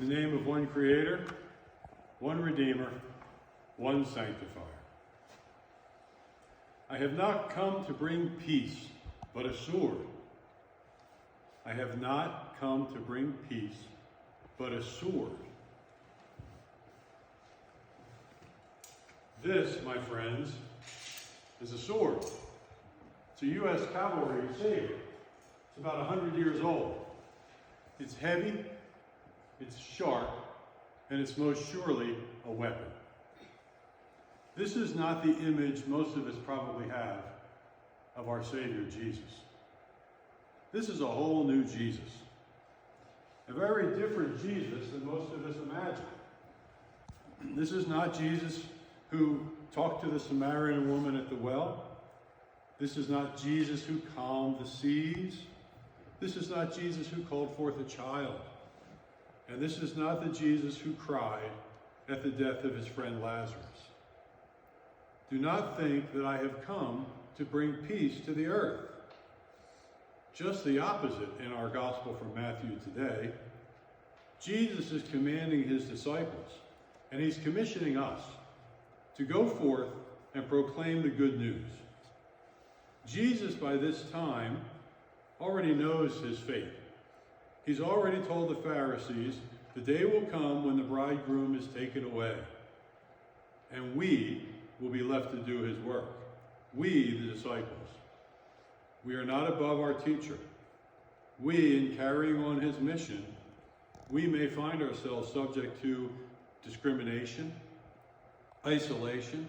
In the name of one Creator, one Redeemer, one Sanctifier. I have not come to bring peace, but a sword. I have not come to bring peace, but a sword. This, my friends, is a sword. It's a U.S. cavalry saber. It's about 100 years old. It's heavy, it's sharp, and it's most surely a weapon. This is not the image most of us probably have of our Savior Jesus. This is a whole new Jesus. A very different Jesus than most of us imagine. This is not Jesus who talked to the Samaritan woman at the well. This is not Jesus who calmed the seas. This is not Jesus who called forth a child. And this is not the Jesus who cried at the death of his friend Lazarus. Do not think that I have come to bring peace to the earth. Just the opposite in our gospel from Matthew today. Jesus is commanding his disciples, and he's commissioning us to go forth and proclaim the good news. Jesus, by this time, already knows his fate. He's already told the Pharisees the day will come when the bridegroom is taken away, and we will be left to do his work. We, the disciples. We are not above our teacher. We, in carrying on his mission, we may find ourselves subject to discrimination, isolation,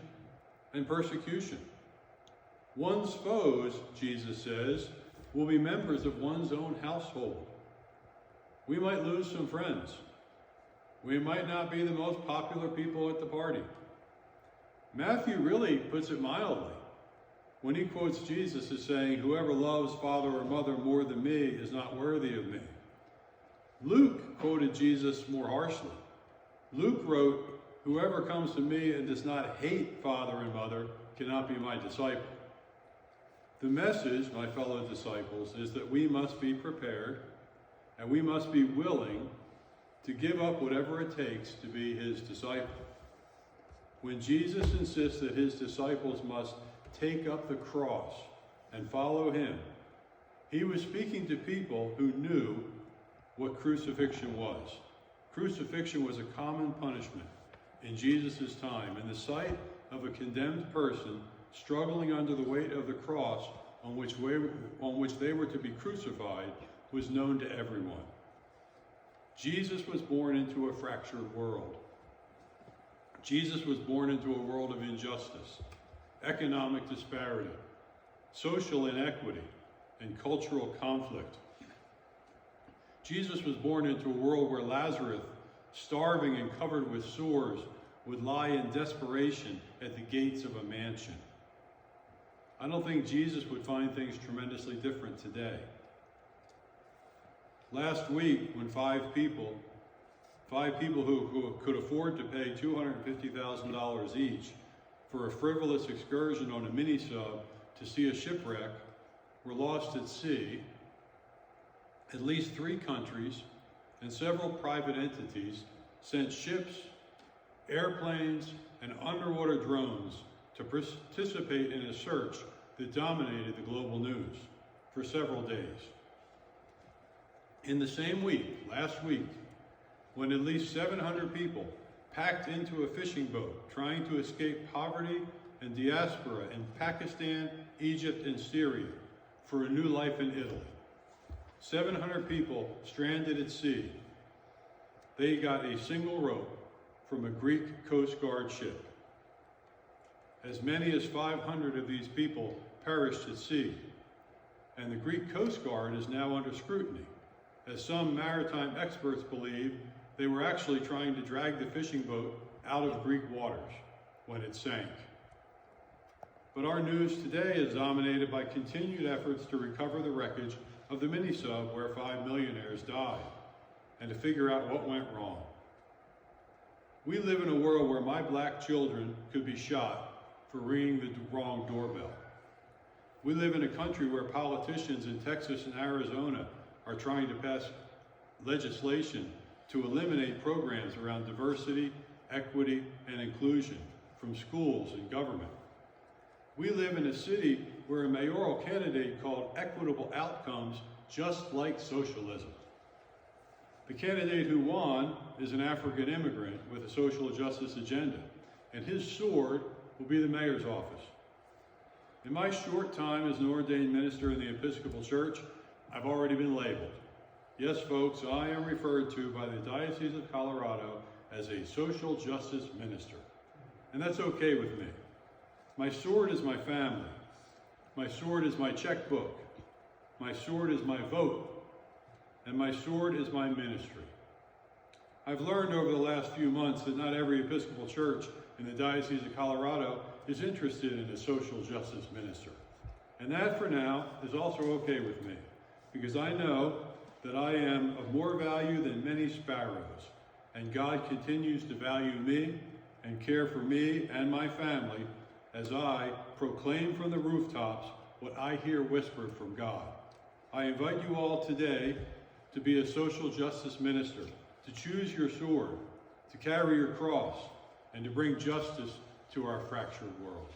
and persecution. One's foes, Jesus says, will be members of one's own household. We might lose some friends. We might not be the most popular people at the party. Matthew really puts it mildly when he quotes Jesus as saying, "Whoever loves father or mother more than me is not worthy of me." Luke quoted Jesus more harshly. Luke wrote, "Whoever comes to me and does not hate father and mother cannot be my disciple." The message, my fellow disciples, is that we must be prepared and we must be willing to give up whatever it takes to be his disciple. When Jesus insists that his disciples must take up the cross and follow him, he was speaking to people who knew what crucifixion was. Crucifixion was a common punishment in Jesus' time, and the sight of a condemned person struggling under the weight of the cross on which they were to be crucified was known to everyone. Jesus was born into a fractured world. Jesus was born into a world of injustice, economic disparity, social inequity, and cultural conflict. Jesus was born into a world where Lazarus, starving and covered with sores, would lie in desperation at the gates of a mansion. I don't think Jesus would find things tremendously different today. Last week, when five people who could afford to pay $250,000 each for a frivolous excursion on a mini-sub to see a shipwreck were lost at sea, at least 3 countries and several private entities sent ships, airplanes, and underwater drones to participate in a search that dominated the global news for several days. In the same week, last week, when at least 700 people packed into a fishing boat trying to escape poverty and diaspora in Pakistan, Egypt, and Syria for a new life in Italy. 700 people stranded at sea. They got a single rope from a Greek Coast Guard ship. As many as 500 of these people perished at sea, and the Greek Coast Guard is now under scrutiny, as some maritime experts believe they were actually trying to drag the fishing boat out of Greek waters when it sank. But our news today is dominated by continued efforts to recover the wreckage of the mini-sub where 5 millionaires died, and to figure out what went wrong. We live in a world where my black children could be shot for ringing the wrong doorbell. We live in a country where politicians in Texas and Arizona are trying to pass legislation to eliminate programs around diversity, equity, and inclusion from schools and government. We live in a city where a mayoral candidate called equitable outcomes just like socialism. The candidate who won is an African immigrant with a social justice agenda, and his sword will be the mayor's office. In my short time as an ordained minister in the Episcopal Church, I've already been labeled. Yes, folks, I am referred to by the Diocese of Colorado as a social justice minister, and that's okay with me. My sword is my family. My sword is my checkbook. My sword is my vote. And my sword is my ministry. I've learned over the last few months that not every Episcopal church in the Diocese of Colorado is interested in a social justice minister. And that, for now, is also okay with me, because I know that I am of more value than many sparrows, and God continues to value me and care for me and my family as I proclaim from the rooftops what I hear whispered from God. I invite you all today to be a social justice minister, to choose your sword, to carry your cross, and to bring justice to our fractured world.